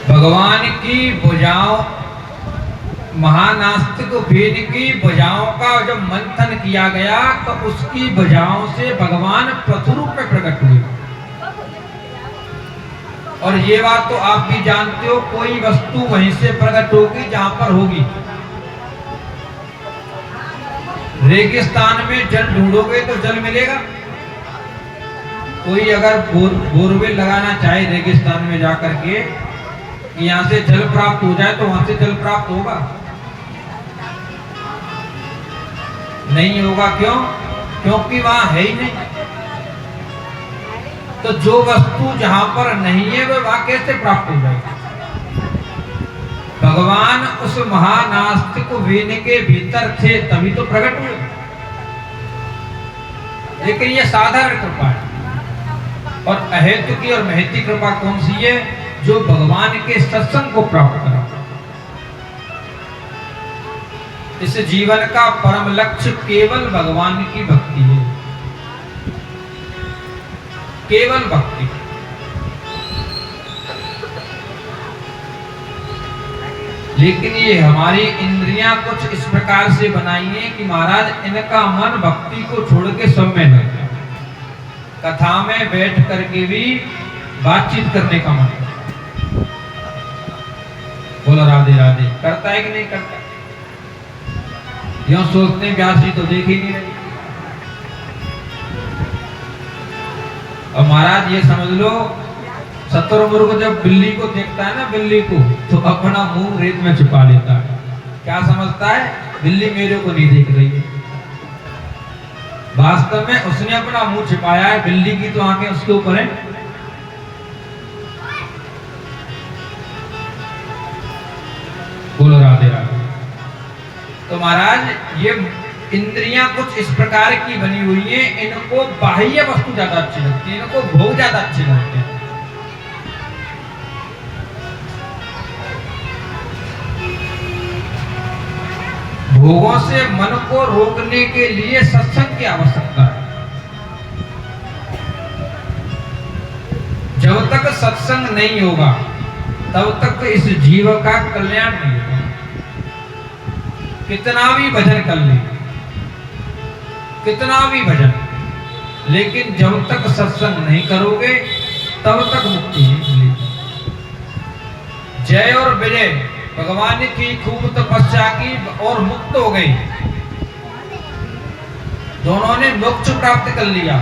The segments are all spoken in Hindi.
भगवान की भुजाओं, महानास्तिक वेद की भुजाओं का जब मंथन किया गया तो उसकी भुजाओं से भगवान पशु रूप में प्रकट हुए। और ये बात तो आप भी जानते हो, कोई वस्तु वहीं से प्रकट होगी जहां पर होगी। रेगिस्तान में जल ढूंढोगे तो जल मिलेगा। कोई अगर बोरवेल लगाना चाहे रेगिस्तान में जाकर के कि यहां से जल प्राप्त हो जाए तो वहां से जल प्राप्त होगा? नहीं होगा। क्यों? क्योंकि वहां है ही नहीं। तो जो वस्तु जहां पर नहीं है वह वहां कैसे प्राप्त हो जाएगी? भगवान उस महानास्तिक वेद के भीतर थे तभी तो प्रकट हुए। लेकिन यह साधारण कृपा है। और अहेतु की और महती कृपा कौन सी है? जो भगवान के सत्संग को प्राप्त करा। इस जीवन का परम लक्ष्य केवल भगवान की भक्ति है, केवल भक्ति। लेकिन ये हमारी इंद्रियां कुछ इस प्रकार से बनाई है कि महाराज इनका मन भक्ति को छोड़ के सब में लग गया। कथा में बैठ करके भी बातचीत करने का मन, बोला राधे राधे करता है कि नहीं करता? यूं सोचते हैं व्यास जी तो देख ही नहीं रहे। और महाराज ये समझ लो, शतुरमुर्ग जब बिल्ली को देखता है ना, बिल्ली को, तो अपना मुंह रेत में छुपा लेता है। क्या समझता है? बिल्ली मेरे को नहीं देख रही है। वास्तव में उसने अपना मुंह छिपाया है, बिल्ली की तो आंखें उसके ऊपर है। बोलो राधे राधे। तो महाराज ये इंद्रियां कुछ इस प्रकार की बनी हुई है, इनको बाह्य वस्तु ज्यादा अच्छी लगती है, इनको भोग ज्यादा अच्छे लगते हैं। भोगों से मन को रोकने के लिए सत्संग की आवश्यकता है। जब तक सत्संग नहीं होगा तब तक इस जीव का कल्याण नहीं होगा। कितना भी भजन कर ले, कितना भी भजन, लेकिन जब तक सत्संग नहीं करोगे तब तक मुक्ति नहीं मिलेगी। जय और विजय भगवान की खूब तपस्या की और मुक्त हो गई। दोनों ने मोक्ष प्राप्त कर लिया,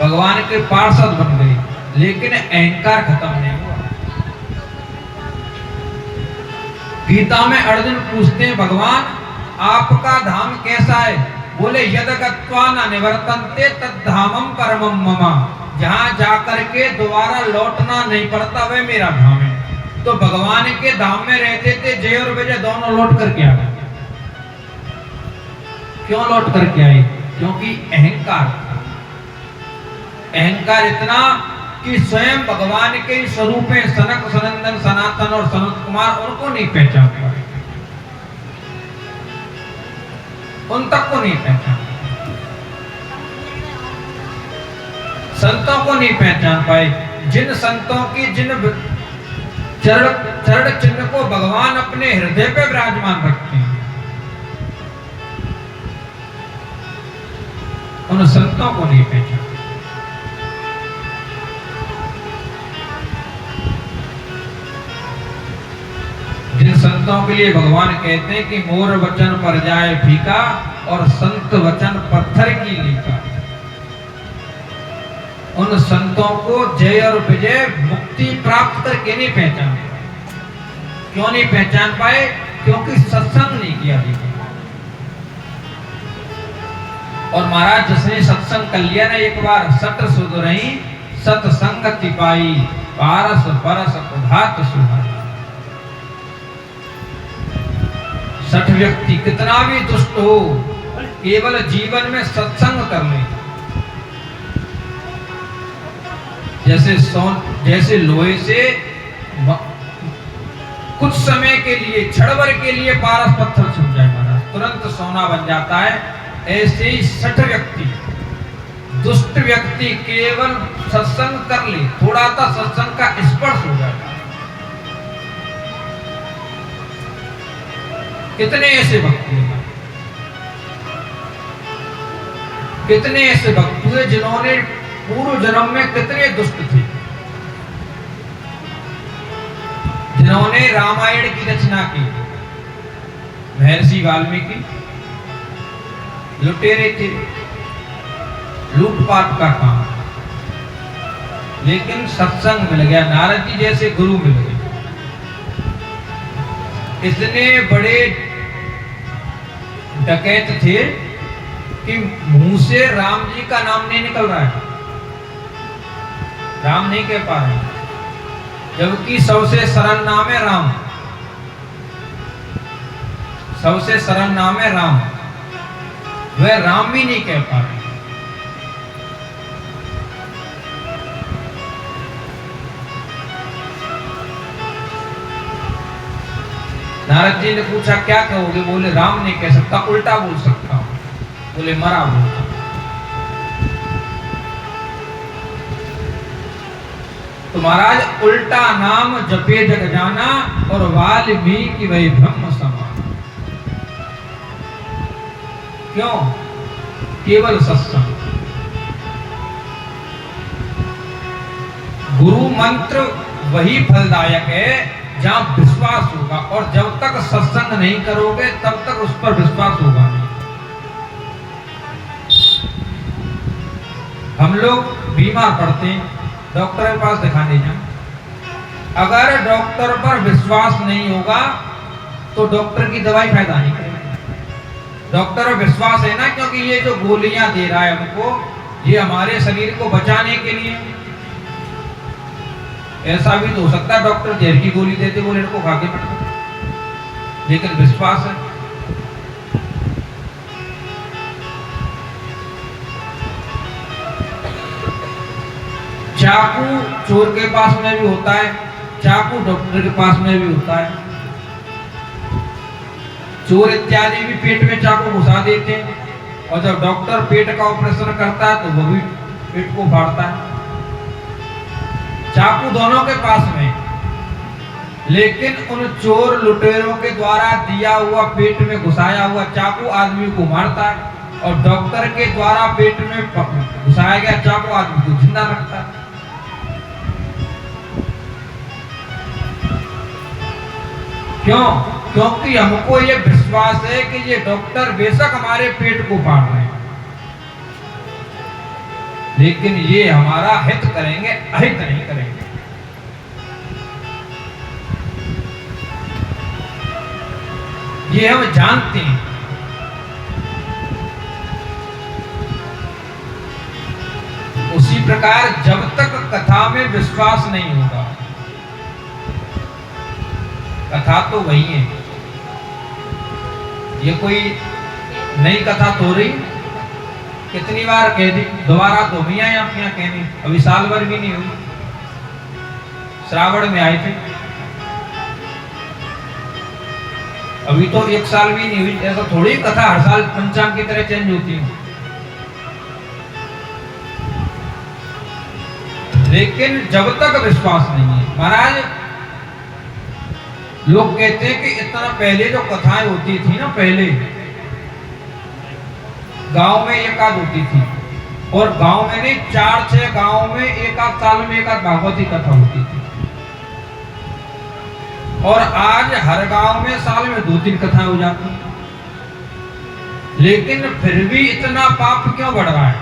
भगवान के पार्षद बन गए, लेकिन अहंकार खत्म नहीं हुआ। गीता में अर्जुन पूछते हैं, भगवान आपका धाम कैसा है? बोले यद गत्वा न निवर्तन्ते तद्धामम परमम मम। जहां जाकर के दोबारा लौटना नहीं पड़ता वह मेरा धाम है। तो भगवान के धाम में रहते थे जय और विजय दोनों लौट करके आ गए। क्यों लौट करके आए? क्योंकि अहंकार इतना कि स्वयं भगवान के स्वरूप में सनक सनंदन सनातन और सनत कुमार उनको नहीं पहचान पाए, उन तक को नहीं पहचान, संतों को नहीं पहचान पाए। जिन संतों की जिन चरण चिन्ह को भगवान अपने हृदय पे विराजमान रखते हैं, उन संतों को नहीं पहचान। जिन संतों के लिए भगवान कहते हैं कि मोर वचन पर जाए फीका और संत वचन पत्थर की लीका, उन संतों को जय और विजय मुक्ति प्राप्त करके नहीं पहचान। क्यों नहीं पहचान पाए? क्योंकि सत्संग नहीं किया जी। और महाराज जिसने सत्संग कर लिया ना एक बार, सत सुध रही सत्संगति पाई, पारस परस उधात सुहाई। सठ व्यक्ति कितना भी दुष्ट हो, केवल जीवन में सत्संग कर ले, जैसे लोहे से कुछ समय के लिए, क्षण भर के लिए पारस पत्थर छूट जाए महाराज, तुरंत सोना बन जाता है। ऐसे ही सठ व्यक्ति, दुष्ट व्यक्ति केवल सत्संग कर ले, थोड़ा सा सत्संग का स्पर्श हो जाता है। कितने ऐसे भक्त हुए, कितने ऐसे भक्त हुए जिन्होंने पूर्व जन्म में कितने दुष्ट थे, जिन्होंने रामायण की रचना की। महर्षि वाल्मीकि लुटेरे थे, लूटपाट का काम, लेकिन सत्संग मिल गया, नारद जी जैसे गुरु मिल गए। इतने बड़े डकैत थे कि मुंह से राम जी का नाम नहीं निकल रहा है, राम नहीं कह पा रहे, जबकि सबसे सरल नाम है राम, सबसे सरल नाम है राम, वह राम भी नहीं कह पा रहे। नारद जी ने पूछा क्या कहोगे? बोले राम नहीं कह सकता, उल्टा बोल सकता हूं। बोले मरा बोलता। तो महाराज उल्टा नाम जपे जग जाना और वाल्मीकि वही ब्रह्म समान। क्यों? केवल सत्संग, गुरु मंत्र वही फलदायक है जहां विश्वास होगा, और जब तक सत्संग नहीं करोगे तब तक उस पर विश्वास होगा नहीं। हम लोग बीमार पड़ते हैं, डॉक्टर के पास दिखाने जाएं, अगर डॉक्टर पर विश्वास नहीं होगा तो डॉक्टर की दवाई फायदा नहीं करेगी। डॉक्टर पर विश्वास है ना, क्योंकि ये जो गोलियां दे रहा है हमको, ये हमारे शरीर को बचाने के लिए। ऐसा भी तो हो सकता है डॉक्टर जहर की गोली देते बोले इनको खा के मर, लेकिन विश्वास है। चाकू चोर के पास में भी होता है, चाकू डॉक्टर के पास में भी होता है। चोर इत्यादि भी पेट में चाकू घुसा देते हैं, और जब डॉक्टर पेट का ऑपरेशन करता है तो वो भी पेट को फाड़ता है। चाकू दोनों के पास में, लेकिन उन चोर लुटेरों के द्वारा दिया हुआ पेट में घुसाया हुआ चाकू आदमी को मारता है, और डॉक्टर के द्वारा पेट में घुसाया गया चाकू आदमी को जिंदा रखता है। क्यों? क्योंकि हमको ये विश्वास है कि ये डॉक्टर बेशक हमारे पेट को फाड़ रहे हैं, लेकिन ये हमारा हित करेंगे, अहित नहीं करेंगे। ये हम जानते हैं। उसी प्रकार जब तक कथा में विश्वास नहीं होगा, कथा तो वही है, ये कोई नई कथा तो रही, कितनी बार कह दी, दोबारा तो नहीं आई आपके यहाँ कहनी, अभी साल भर भी नहीं हुई, श्रावण में आए थे, अभी तो 1 साल भी नहीं हुई। ऐसा थोड़ी कथा हर साल पंचांग की तरह चेंज होती है। लेकिन जब तक विश्वास नहीं है, महाराज लोग कहते हैं कि इतना पहले जो कथाएं होती थी ना, पहले गांव में एक आध होती थी, और गांव में नहीं 4-6 गांव में एक आध साल में एक आध भागवती कथा होती थी, और आज हर गांव में साल में 2-3 कथाएं हो जाती हैं। लेकिन फिर भी इतना पाप क्यों बढ़ रहा है?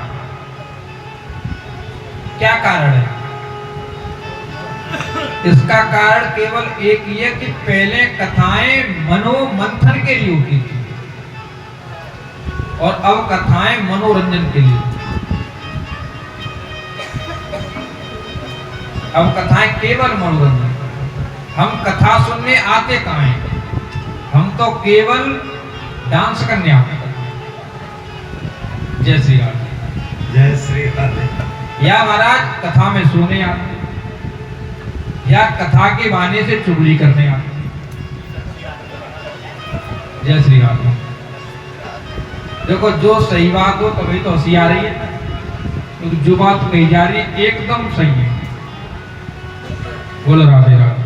क्या कारण है? इसका कारण केवल एक ही है कि पहले कथाएं मनोमंथन के लिए होती थी, और अब कथाएं मनोरंजन के लिए। अब कथाएं केवल मनोरंजन। हम कथा सुनने आते कहाँ हैं? हम तो केवल डांस करने आते हैं। जय श्री राधे, जय श्री राधे। या महाराज कथा में सोने आते हैं, या कथा के बहाने से चुगली करने आते हैं। जय श्री राधे। देखो जो सही बात हो तभी तो हंसी आ रही है, क्योंकि जो बात कही जा रही है एकदम सही है, बोलो राधे राधे।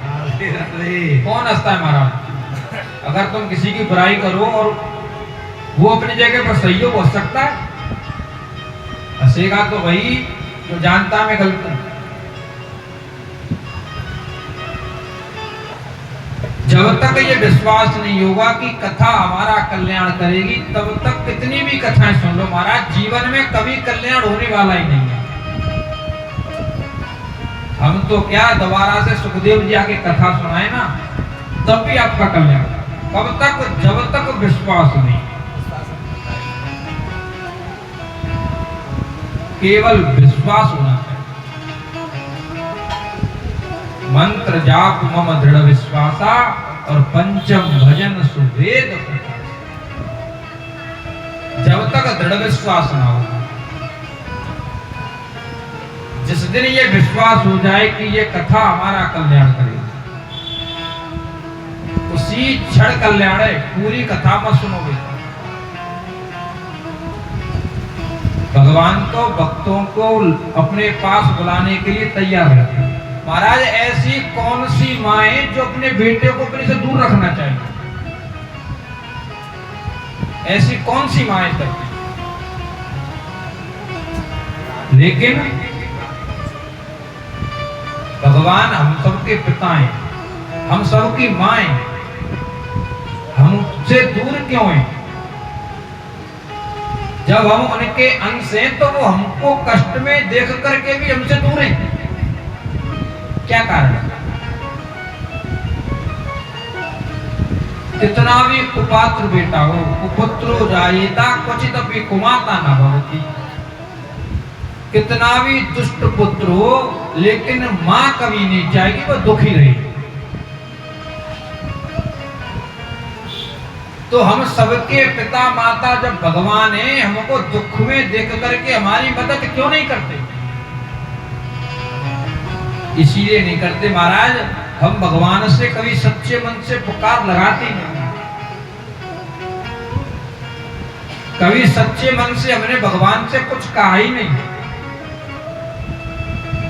राधे राधे। कौन हंसता है महाराज? अगर तुम किसी की बुराई करो और वो अपनी जगह पर सही हो, वो हंस सकता है? हंसेगा तो वही जो जानता मैं गलत हूं। जब तक ये विश्वास नहीं होगा कि कथा हमारा कल्याण करेगी, तब तक कितनी भी कथाएं सुन लो महाराज, जीवन में कभी कल्याण होने वाला ही नहीं है। हम तो क्या दोबारा से सुखदेव जी आके कथा सुनाए ना, तब भी आपका कल्याण। कब तक? जब तक विश्वास नहीं। केवल विश्वास होना चाहिए। मंत्र जाप मम दृढ़ विश्वासा और पंचम भजन सुवेद प्रकाश। जब तक दृढ़ विश्वास ना हो, जिस दिन ये विश्वास हो जाए कि ये कथा हमारा कल्याण करेगी, उसी क्षण कल्याण है। पूरी कथा मत सुनोगे। भगवान तो भक्तों को अपने पास बुलाने के लिए तैयार रहते हैं। महाराज ऐसी कौन सी माएं जो अपने बेटे को अपने से दूर रखना चाहिए? ऐसी कौन सी माएं करती? लेकिन भगवान हम सबके पिता हैं, हम सबकी माएं, हमसे दूर क्यों हैं? जब हम उनके अंश हैं तो वो हमको कष्ट में देख करके भी हमसे दूर हैं। क्या कारण? कितना भी कुपात्र बेटा हो, कुपुत्रो जायेता क्वचित अपि कुमाता न भवति। कितना भी दुष्ट पुत्र हो, लेकिन मां कभी नहीं चाहेगी वो दुखी रहेगी। तो हम सबके पिता माता जब भगवान हैं, हमको दुख में देख करके हमारी मदद क्यों नहीं करते? इसीलिए नहीं करते महाराज, हम भगवान से कभी सच्चे मन से पुकार लगाते नहीं। कभी सच्चे मन से हमने भगवान से कुछ कहा ही नहीं।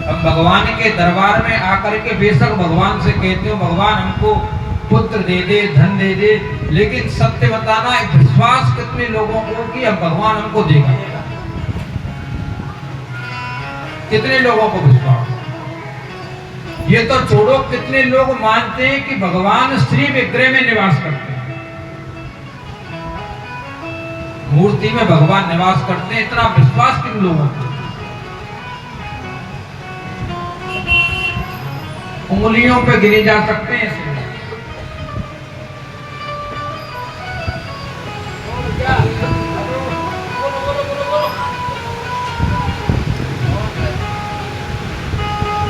हम भगवान के दरबार में आकर के बेशक भगवान से कहते हो भगवान हमको पुत्र दे दे, धन दे दे, लेकिन सत्य बताना विश्वास कितने लोगों को कि अब भगवान हमको देगा? कितने लोगों को विश्वास? ये तो छोड़ो, कितने लोग मानते हैं कि भगवान श्री विग्रह में निवास करते हैं, मूर्ति में भगवान निवास करते हैं। इतना विश्वास किन लोगों को? उंगलियों पे गिने जा सकते हैं।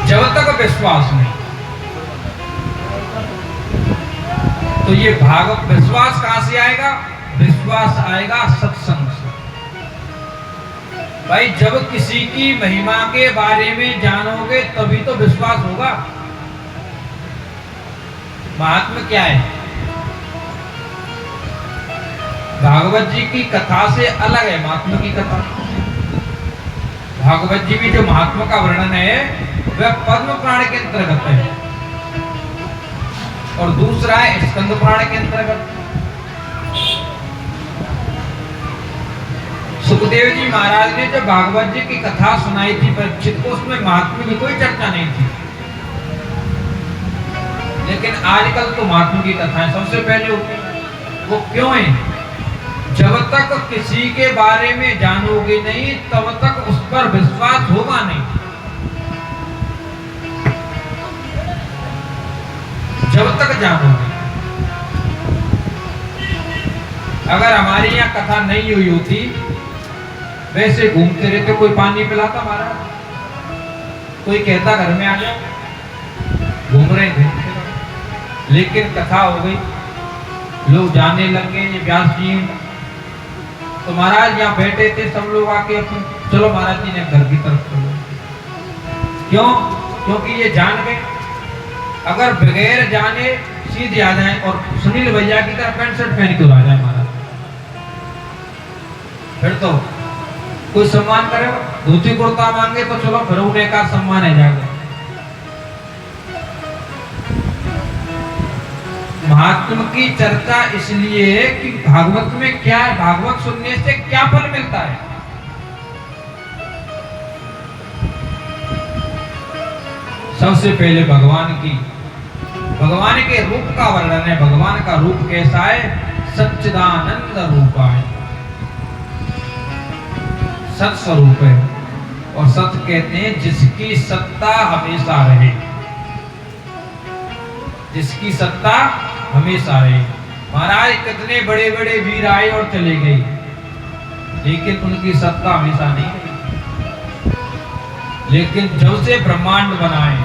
जब तक विश्वास नहीं, तो ये विश्वास कहां से आएगा? विश्वास आएगा सत्संग से। भाई जब किसी की महिमा के बारे में जानोगे तभी तो विश्वास होगा। महात्मा क्या है? भागवत जी की कथा से अलग है महात्मा की कथा। भागवत जी में जो महात्मा का वर्णन है वह पद्म पुराण के अंतर्गत है, और दूसरा है स्कंद पुराण के अंतर्गत। सुखदेव जी महाराज ने जो भागवत जी की कथा सुनाई थी परीक्षित को, उसमें महात्मा की कोई चर्चा नहीं थी। लेकिन आजकल तो महात्मा की कथाएं सबसे पहले होती हैं। वो क्यों है? जब तक किसी के बारे में जानोगे नहीं, तब तक उस पर विश्वास होगा नहीं। जब तक जानोगे। अगर हमारे यहाँ कथा नहीं हुई होती, वैसे घूमते रहते, कोई पानी पिलाता महाराज, कोई कहता घर में आ जाओ, घूम रहे थे। लेकिन कथा हो गई, लोग जाने लगे ये व्यास जी। तो महाराज यहाँ बैठे थे, सब लोग आके अपन चलो महाराज जी ने घर की तरफ चलो। क्यों? क्योंकि ये जान गए। अगर बगैर जाने सीधे आ जाए और सुनील भैया की तरह पैंट शर्ट पहन के आ जाए महाराज, फिर तो कोई सम्मान करेगा। धोती कुर्ता मांगे तो चलो फिर उन्हें का सम्मान है जाएगा। महात्म की चर्चा इसलिए है कि भागवत में क्या है, भागवत सुनने से क्या फल मिलता है। सबसे पहले भगवान के रूप का वर्णन है। भगवान का रूप कैसा है? सच्चिदानंद रूप है, सत स्वरूप है। और सत कहते हैं जिसकी सत्ता हमेशा रहे, जिसकी सत्ता हमेशा रहे। महाराज कितने बड़े बड़े वीर आए और चले गए, लेकिन उनकी सत्ता हमेशा नहीं रही। लेकिन जब से ब्रह्मांड बनाए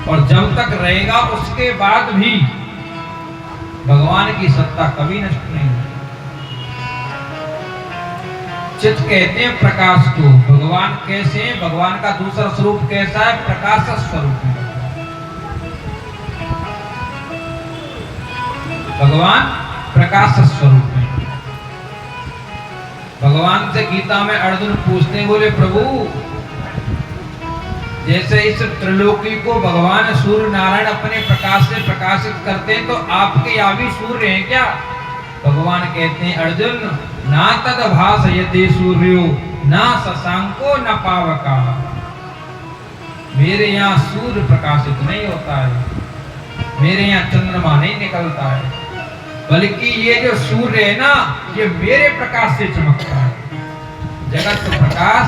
और जब तक रहेगा उसके बाद भी भगवान की सत्ता कभी नष्ट नहीं होगी। चित कहते हैं प्रकाश को। भगवान कैसे हैं? भगवान का दूसरा स्वरूप कैसा है? प्रकाश स्वरूप है भगवान, प्रकाश स्वरूप है। भगवान से गीता में अर्जुन पूछते हैं, बोले प्रभु जैसे इस त्रिलोकी को भगवान सूर्य नारायण अपने प्रकाश से प्रकाशित करते हैं, तो आपके यहाँ भी सूर्य हैं क्या? भगवान कहते हैं अर्जुन ना तद भासयते सूर्यो ना शशांको न पावका। मेरे यहाँ सूर्य प्रकाशित नहीं होता है, मेरे यहाँ चंद्रमा नहीं निकलता है, बल्कि ये जो सूर्य है ना, ये मेरे प्रकाश से चमकता है। जगत तो प्रकाश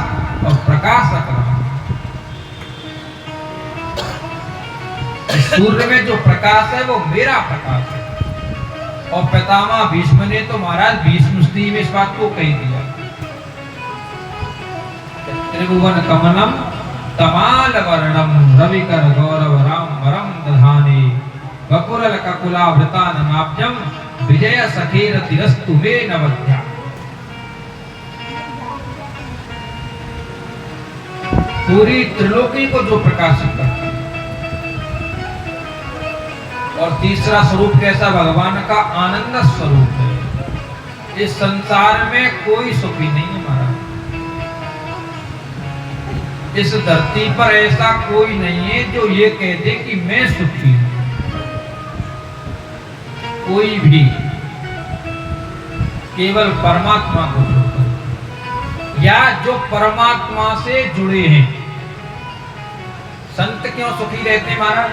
और प्रकाशक रहा। सूर्य में जो प्रकाश है वो मेरा प्रकाश है। और पितामह भीष्म ने तो महाराज भीष्म स्तुति में इस बात को कह दिया, त्रिभुवन कमलम तमाल वर्णम रविकर गौरव राम वरम दधाने बकुरल ककुलावृताननाब्जम विजय सखेर तिरस्तु मे नवद्या। पूरी त्रिलोकी को जो प्रकाशित करता है। और तीसरा स्वरूप कैसा? भगवान का आनंद स्वरूप है। इस संसार में कोई सुखी नहीं है महाराज। इस धरती पर ऐसा कोई नहीं है जो ये कह दे कि मैं सुखी हूं। कोई भी, केवल परमात्मा को छोड़कर, या जो परमात्मा से जुड़े हैं। संत क्यों सुखी रहते हैं महाराज?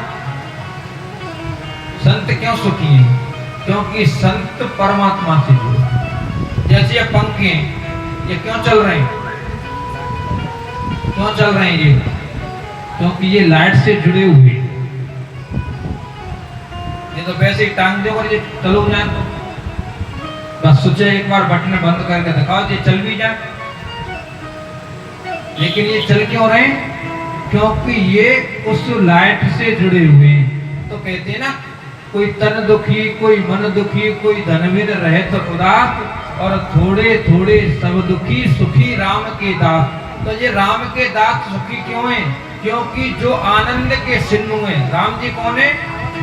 संत क्यों सुखी हैं? क्योंकि संत परमात्मा से जुड़े। जैसे ये पंखे ये क्यों चल रहे हैं? क्यों चल रहे हैं ये? क्योंकि ये लाइट से जुड़े हुए। ये तो वैसे ही टांग दो और ये चलो जाए, तो बस सोचे एक बार बटन बंद करके दिखाओ, ये चल भी जाए। लेकिन ये चल क्यों रहे हैं? क्योंकि ये उस लाइट से जुड़े हुए हैं। तो कहते हैं ना, कोई तन दुखी, कोई मन दुखी, कोई धनवीर रहे तो उदास, और थोड़े थोड़े सब दुखी सुखी राम के दास। तो ये राम के दास सुखी क्यों हैं? क्योंकि जो आनंद के सिंधु हैं। राम जी कौन है?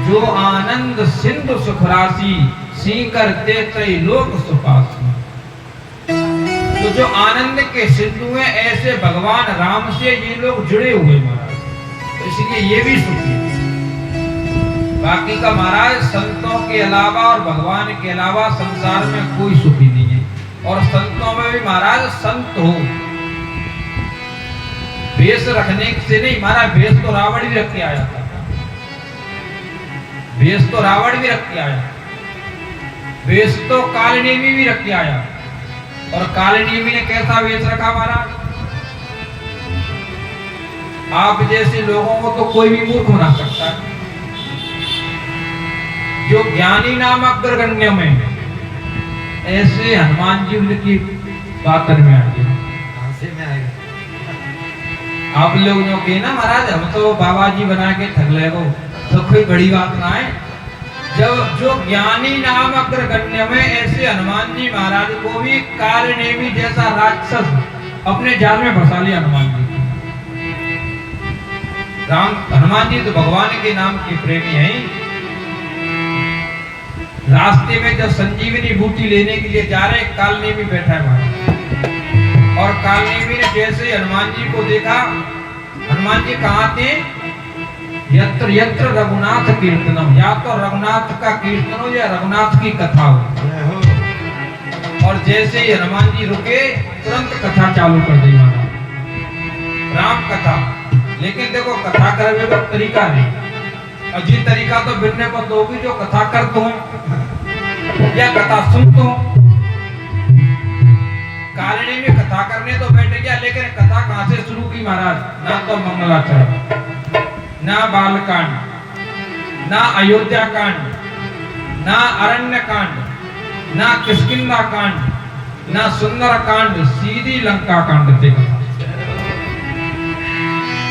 जो आनंद सिंधु सुख राशि सीकर देते लोक सुपासी। तो जो आनंद के सिंधु हैं, ऐसे भगवान राम से ये लोग जुड़े हुए महाराज, तो इसलिए ये भी सुखी है। बाकी का महाराज संतों के अलावा और भगवान के अलावा संसार में कोई सुखी नहीं है। और संतों में भी महाराज संत हो, भेष रखने से नहीं। महाराज भेष तो रावण भी रख के आया था, भेष तो रावण भी रख के आया, भेष तो कालनेमी भी रख के आया। और कालनेमी ने कैसा भेष रखा महाराज? आप जैसे लोगों को तो कोई भी मूर्ख बना सकता है। जो ज्ञानी नाम अग्रगण्य में, ऐसे हनुमान जी उनकी बात में आ गया। आप लोग जो कहे ना महाराज हम तो बाबा जी बना के ठग ले गो, तो कोई बड़ी बात ना है। जब जो ज्ञानी नाम अग्रगण्य में, ऐसे हनुमान जी महाराज को भी कालनेमी जैसा राक्षस अपने जाल में फंसा लिया हनुमान जी। हनुमान जी तो भगवान के नाम के प्रेमी हैं। रास्ते में जब संजीवनी बूटी लेने के लिए जा रहे, कालनेमी बैठा है वहां। और कालनेमी ने जैसे हनुमान जी को देखा, हनुमान जी कहाँ थे? यत्र यत्र रघुनाथ कीर्तनम, या तो रघुनाथ का कीर्तन हो या रघुनाथ की कथा हो। और जैसे ही हनुमान जी रुके तुरंत कथा चालू कर दी महाराज, राम कथा। लेकिन देखो कथा करने का तरीका नहीं, अजीब तरीका तो बिन्ने को दोगी जो कथा कर तू या कथा सुन तू। कालनी में कथा करने तो बैठ गया, लेकिन कथा कहां से शुरू की महाराज? ना तो मंगलाचरण, ना बालकांड, ना अयोध्या कांड, ना अरण्य कांड, ना किष्किंधा कांड, ना सुंदर कांड, सीधी लंका कांड थे कथा।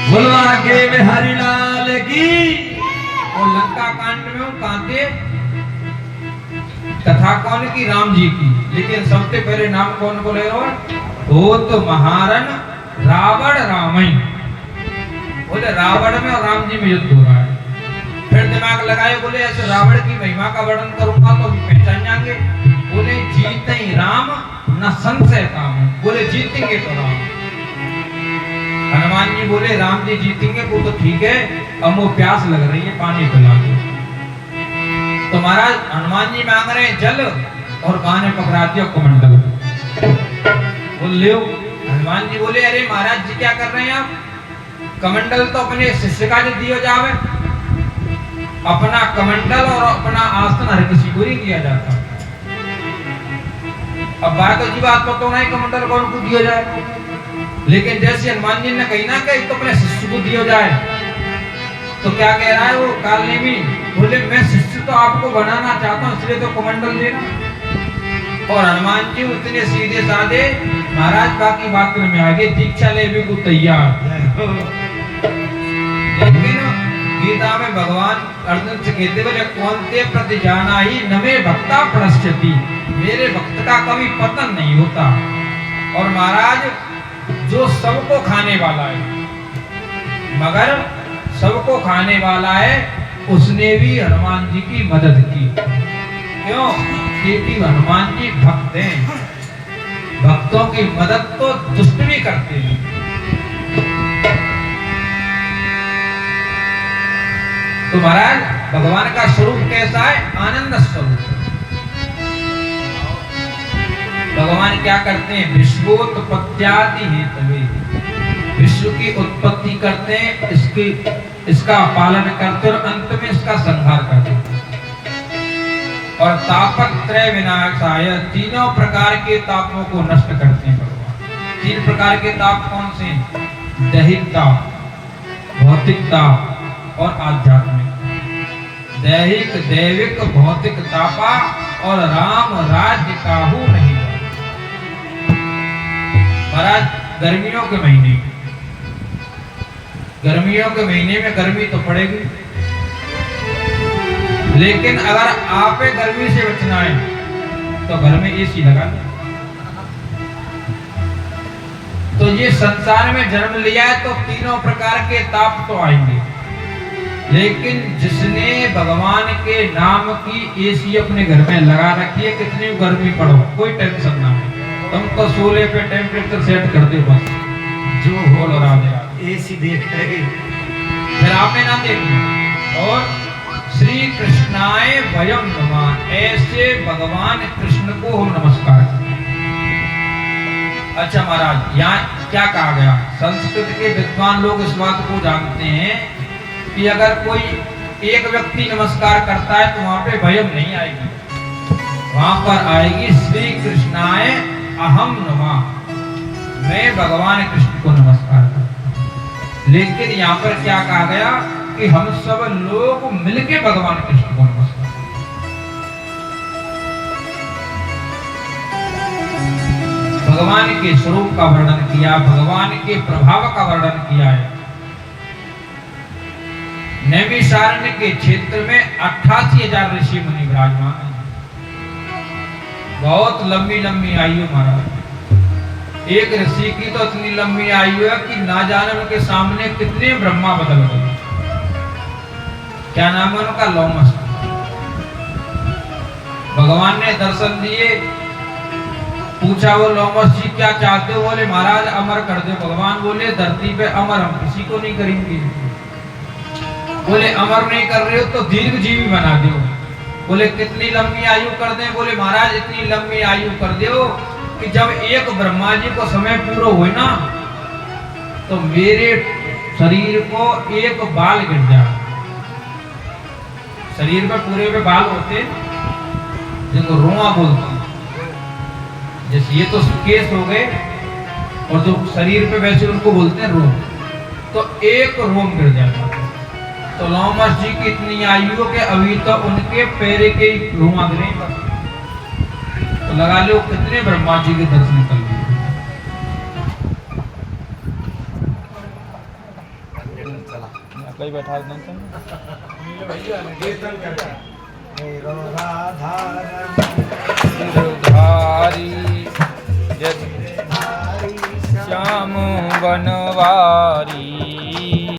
बोलो आगे में हरिलाल की। और लंका कांड में हम कहां थे? कथा कौन की? राम जी की। लेकिन सबसे पहले नाम कौन को ले रहे हो? वो तो महारण रावण रामायण। बोले रावण में और राम जी में युद्ध हो रहा है। फिर दिमाग लगाए, बोले ऐसे रावण की महिमा का वर्णन करूंगा तो पहचान जाएंगे। बोले जीते ही राम न संशय काम। बोले जीतेंगे तो राम। हनुमान जी बोले राम जी जीतेंगे वो तो ठीक है, अब वो प्यास लग रही है, पानी पिला दो। तो महाराज हनुमान जी मांग रहे हैं जल, और गाने पकड़ा दिया कमंडल। बोल ले। हनुमान जी बोले अरे महाराज जी क्या कर रहे हैं आप? कमंडल तो अपने शिष्य का दियो जावे, अपना कमंडल और अपना आसन हर किसी को नहीं दिया जाता। अब बात तो जी बात तो नहीं कमंडल कौन को दिया जाए, लेकिन जैसे हनुमान जी ने कही ना कि तो अपने शिष्य को दिया जाए, तो क्या कह रहा है वो कालने में? बोले मैं शिष्य तो आपको बनाना चाहता हूँ, इसलिए तो कमंडल देना। और हनुमान जी उतने सीधे साधे महाराज बाकी बात में आगे दीक्षा लेने को तैयार। लेकिन गीता में भगवान अर्जुन से कहते बोले कौन ते प्रति जाना ही नवे भक्ता प्रश्यति, मेरे भक्त का कभी पतन नहीं होता। और महाराज जो सबको खाने वाला है, मगर सबको खाने वाला है, उसने भी हनुमान जी की मदद की। क्यों? क्योंकि हनुमान जी भक्त हैं, भक्तों की मदद तो दुष्ट भी करते हैं। तो महाराज भगवान का स्वरूप कैसा है? आनंद स्वरूप। भगवान क्या करते हैं? विश्वोत्पत्त्यादि हेतवे, विश्व की उत्पत्ति करते हैं, इसका पालन करते और अंत में इसका संहार करते हैं। और तापत्रय विनाशाय, तीनों प्रकार के तापों को नष्ट करते हैं भगवान। तीन प्रकार के ताप कौन से? दैहिक ताप, भौतिक ताप और आध्यात्मिक। दैहिक दैविक भौतिक तापा और राम राज्य काहू नहीं। महाराज गर्मियों के महीने, गर्मियों के महीने में गर्मी तो पड़ेगी, लेकिन अगर आप गर्मी से बचना है तो घर में एसी लगा लो। तो ये संसार में जन्म लिया है तो तीनों प्रकार के ताप तो आएंगे, लेकिन जिसने भगवान के नाम की एसी अपने घर में लगा रखी है, कितनी गर्मी पड़ो कोई टेंशन ना है, तुम तो सोले पे टेम्परेचर सेट कर दो बस, जो हो लगा देगा। एसी देख रहे फिर आपने ना देखना। और श्री कृष्णाय वयम नमः, ऐसे भगवान कृष्ण को हम नमस्कार करते हैं। अच्छा महाराज यहाँ क्या कहा गया? संस्कृत के विद्वान लोग इस बात को जानते हैं कि अगर कोई एक व्यक्ति नमस्कार करता है तो वहां पे भयम नहीं आएगी, वहां पर आएगी श्री कृष्णाय अहम नमः, मैं भगवान कृष्ण को नमस्कार करता हूं। लेकिन यहाँ पर क्या कहा गया कि हम सब लोग मिलके भगवान कृष्ण को नमस्कार। भगवान के स्वरूप का वर्णन किया, भगवान के प्रभाव का वर्णन किया है। नैमिषारण्य के क्षेत्र में 88,000 ऋषि मुनि विराजमान हैं। बहुत लंबी लंबी आयु महाराज। एक ऋषि की तो इतनी लंबी आयु है कि ना जाने उनके सामने कितने ब्रह्मा बदल गए। क्या नाम है उनका? लोमस। भगवान ने दर्शन दिए, पूछा वो लोमस जी क्या चाहते हो? बोले महाराज अमर कर दो। भगवान बोले धरती पे अमर हम किसी को नहीं करेंगे। बोले अमर नहीं कर रहे हो तो दीर्घ जीवी बना दो। बोले कितनी लंबी आयु कर दें? बोले महाराज इतनी लंबी आयु कर दो कि जब एक ब्रह्मा जी को समय पूरा हुए ना तो मेरे शरीर को एक बाल गिर जाए। शरीर में पूरे में बाल होते जिनको रोआ बोलते हैं, जैसे ये तो केस हो गए और जो शरीर पे वैसे उनको बोलते हैं रोम, तो एक रोम गिर जाता। तो लोमस जी की इतनी आयु के अभी तो उनके पैरे के रोमा गिरे बस। तो लगा लो कितने ब्रह्मा जी के दर्शन कर लिए। कई बैठा धारी श्याम बनवारी